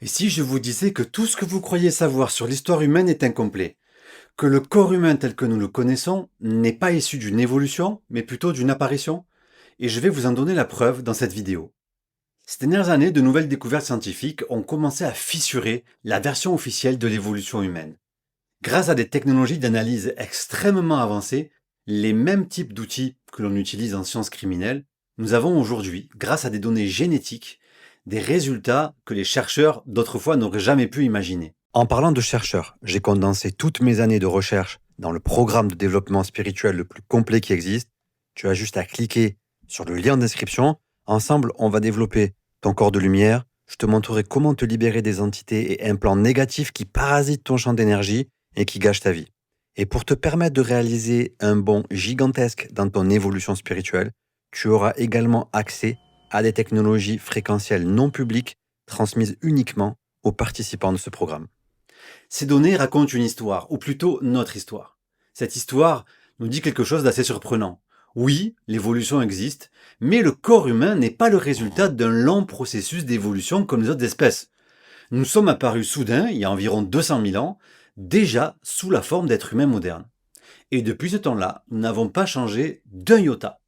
Et si je vous disais que tout ce que vous croyez savoir sur l'histoire humaine est incomplet, que le corps humain tel que nous le connaissons n'est pas issu d'une évolution, mais plutôt d'une apparition? Et je vais vous en donner la preuve dans cette vidéo. Ces dernières années, de nouvelles découvertes scientifiques ont commencé à fissurer la version officielle de l'évolution humaine. Grâce à des technologies d'analyse extrêmement avancées, les mêmes types d'outils que l'on utilise en sciences criminelles, nous avons aujourd'hui, grâce à des données génétiques, des résultats que les chercheurs d'autrefois n'auraient jamais pu imaginer. En parlant de chercheurs, j'ai condensé toutes mes années de recherche dans le programme de développement spirituel le plus complet qui existe. Tu as juste à cliquer sur le lien en description. Ensemble, on va développer ton corps de lumière. Je te montrerai comment te libérer des entités et implants négatifs qui parasitent ton champ d'énergie et qui gâchent ta vie. Et pour te permettre de réaliser un bond gigantesque dans ton évolution spirituelle, tu auras également accès à des technologies fréquentielles non publiques transmises uniquement aux participants de ce programme. Ces données racontent une histoire, ou plutôt notre histoire. Cette histoire nous dit quelque chose d'assez surprenant. Oui, l'évolution existe, mais le corps humain n'est pas le résultat d'un long processus d'évolution comme les autres espèces. Nous sommes apparus soudain, il y a environ 200 000 ans, déjà sous la forme d'êtres humains modernes. Et depuis ce temps-là, nous n'avons pas changé d'un iota.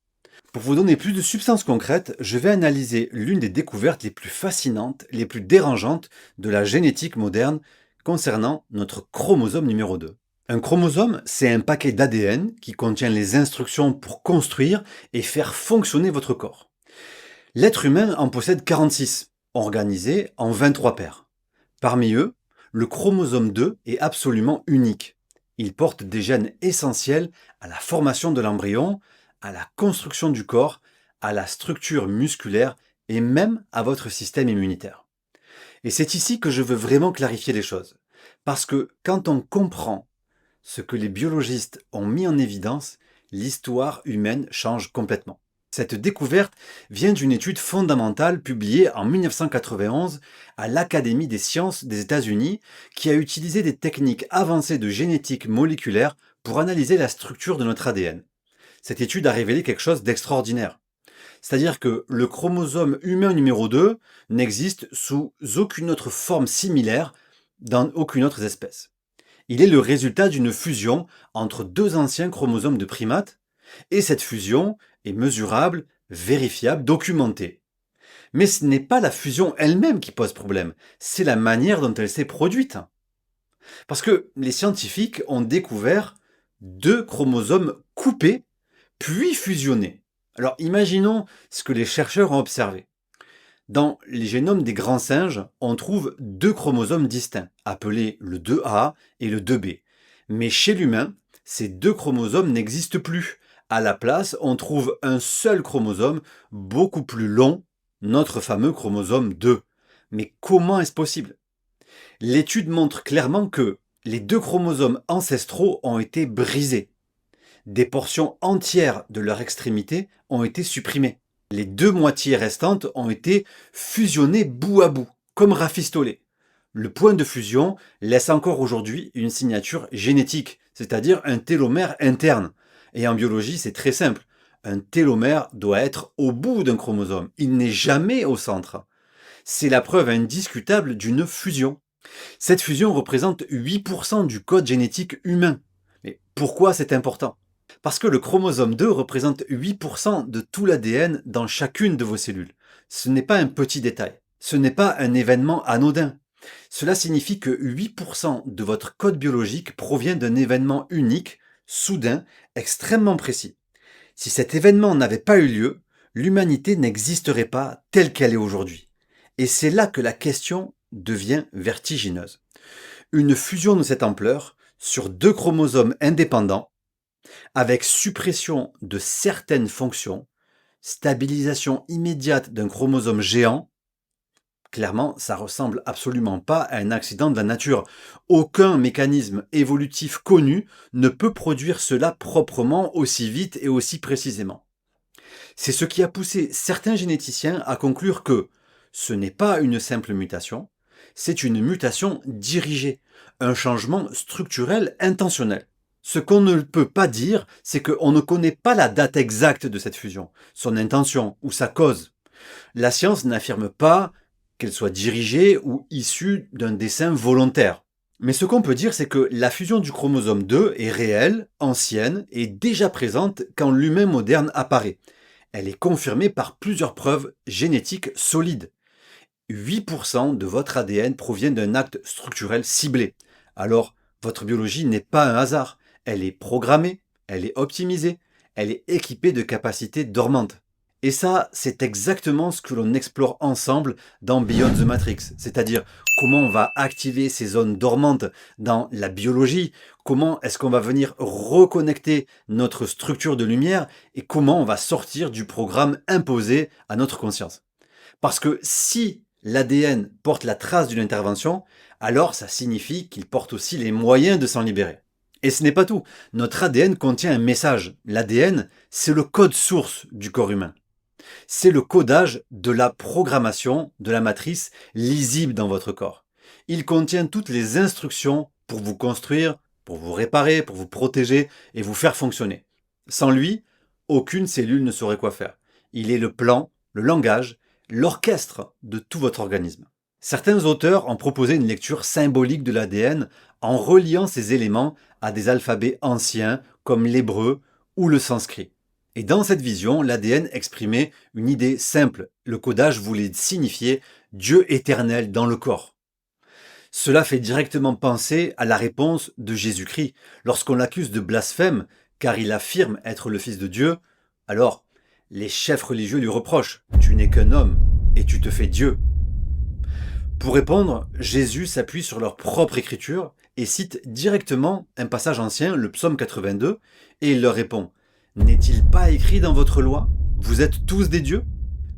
Pour vous donner plus de substance concrète, je vais analyser l'une des découvertes les plus fascinantes, les plus dérangeantes de la génétique moderne concernant notre chromosome numéro 2. Un chromosome, c'est un paquet d'ADN qui contient les instructions pour construire et faire fonctionner votre corps. L'être humain en possède 46, organisés en 23 paires. Parmi eux, le chromosome 2 est absolument unique. Il porte des gènes essentiels à la formation de l'embryon, à la construction du corps, à la structure musculaire et même à votre système immunitaire. Et c'est ici que je veux vraiment clarifier les choses. Parce que quand on comprend ce que les biologistes ont mis en évidence, l'histoire humaine change complètement. Cette découverte vient d'une étude fondamentale publiée en 1991 à l'Académie des sciences des États-Unis qui a utilisé des techniques avancées de génétique moléculaire pour analyser la structure de notre ADN. Cette étude a révélé quelque chose d'extraordinaire. C'est-à-dire que le chromosome humain numéro 2 n'existe sous aucune autre forme similaire dans aucune autre espèce. Il est le résultat d'une fusion entre deux anciens chromosomes de primates, et cette fusion est mesurable, vérifiable, documentée. Mais ce n'est pas la fusion elle-même qui pose problème, c'est la manière dont elle s'est produite. Parce que les scientifiques ont découvert deux chromosomes coupés, puis fusionnés. Alors imaginons ce que les chercheurs ont observé. Dans les génomes des grands singes, on trouve deux chromosomes distincts, appelés le 2A et le 2B. Mais chez l'humain, ces deux chromosomes n'existent plus. À la place, on trouve un seul chromosome beaucoup plus long, notre fameux chromosome 2. Mais comment est-ce possible? L'étude montre clairement que les deux chromosomes ancestraux ont été brisés. Des portions entières de leur extrémité ont été supprimées. Les deux moitiés restantes ont été fusionnées bout à bout, comme rafistolées. Le point de fusion laisse encore aujourd'hui une signature génétique, c'est-à-dire un télomère interne. Et en biologie, c'est très simple. Un télomère doit être au bout d'un chromosome. Il n'est jamais au centre. C'est la preuve indiscutable d'une fusion. Cette fusion représente 8% du code génétique humain. Mais pourquoi c'est important? Parce que le chromosome 2 représente 8% de tout l'ADN dans chacune de vos cellules. Ce n'est pas un petit détail. Ce n'est pas un événement anodin. Cela signifie que 8% de votre code biologique provient d'un événement unique, soudain, extrêmement précis. Si cet événement n'avait pas eu lieu, l'humanité n'existerait pas telle qu'elle est aujourd'hui. Et c'est là que la question devient vertigineuse. Une fusion de cette ampleur, sur deux chromosomes indépendants, avec suppression de certaines fonctions, stabilisation immédiate d'un chromosome géant, clairement, ça ressemble absolument pas à un accident de la nature. Aucun mécanisme évolutif connu ne peut produire cela proprement aussi vite et aussi précisément. C'est ce qui a poussé certains généticiens à conclure que ce n'est pas une simple mutation, c'est une mutation dirigée, un changement structurel intentionnel. Ce qu'on ne peut pas dire, c'est qu'on ne connaît pas la date exacte de cette fusion, son intention ou sa cause. La science n'affirme pas qu'elle soit dirigée ou issue d'un dessein volontaire. Mais ce qu'on peut dire, c'est que la fusion du chromosome 2 est réelle, ancienne et déjà présente quand l'humain moderne apparaît. Elle est confirmée par plusieurs preuves génétiques solides. 8% de votre ADN provient d'un acte structurel ciblé. Alors, votre biologie n'est pas un hasard. Elle est programmée, elle est optimisée, elle est équipée de capacités dormantes. Et ça, c'est exactement ce que l'on explore ensemble dans Beyond the Matrix, c'est-à-dire comment on va activer ces zones dormantes dans la biologie, comment est-ce qu'on va venir reconnecter notre structure de lumière et comment on va sortir du programme imposé à notre conscience. Parce que si l'ADN porte la trace d'une intervention, alors ça signifie qu'il porte aussi les moyens de s'en libérer. Et ce n'est pas tout. Notre ADN contient un message. L'ADN, c'est le code source du corps humain. C'est le codage de la programmation de la matrice lisible dans votre corps. Il contient toutes les instructions pour vous construire, pour vous réparer, pour vous protéger et vous faire fonctionner. Sans lui, aucune cellule ne saurait quoi faire. Il est le plan, le langage, l'orchestre de tout votre organisme. Certains auteurs ont proposé une lecture symbolique de l'ADN en reliant ces éléments à des alphabets anciens comme l'hébreu ou le sanskrit. Et dans cette vision, l'ADN exprimait une idée simple. Le codage voulait signifier Dieu éternel dans le corps. Cela fait directement penser à la réponse de Jésus-Christ lorsqu'on l'accuse de blasphème car il affirme être le Fils de Dieu. Alors, les chefs religieux lui reprochent « Tu n'es qu'un homme et tu te fais Dieu ». Pour répondre, Jésus s'appuie sur leur propre écriture et cite directement un passage ancien, le psaume 82, et il leur répond « N'est-il pas écrit dans votre loi? Vous êtes tous des dieux ?»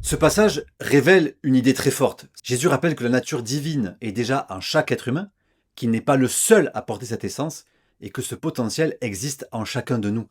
Ce passage révèle une idée très forte. Jésus rappelle que la nature divine est déjà en chaque être humain, qu'il n'est pas le seul à porter cette essence, et que ce potentiel existe en chacun de nous.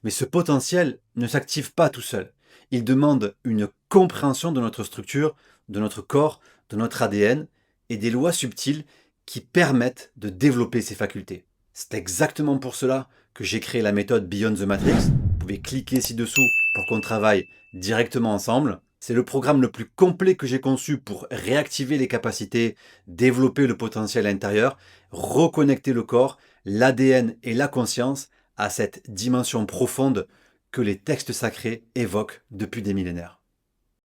Mais ce potentiel ne s'active pas tout seul. Il demande une compréhension de notre structure, de notre corps, de notre ADN, et des lois subtiles qui permettent de développer ces facultés. C'est exactement pour cela que j'ai créé la méthode Beyond the Matrix. Vous pouvez cliquer ci-dessous pour qu'on travaille directement ensemble. C'est le programme le plus complet que j'ai conçu pour réactiver les capacités, développer le potentiel intérieur, reconnecter le corps, l'ADN et la conscience à cette dimension profonde que les textes sacrés évoquent depuis des millénaires.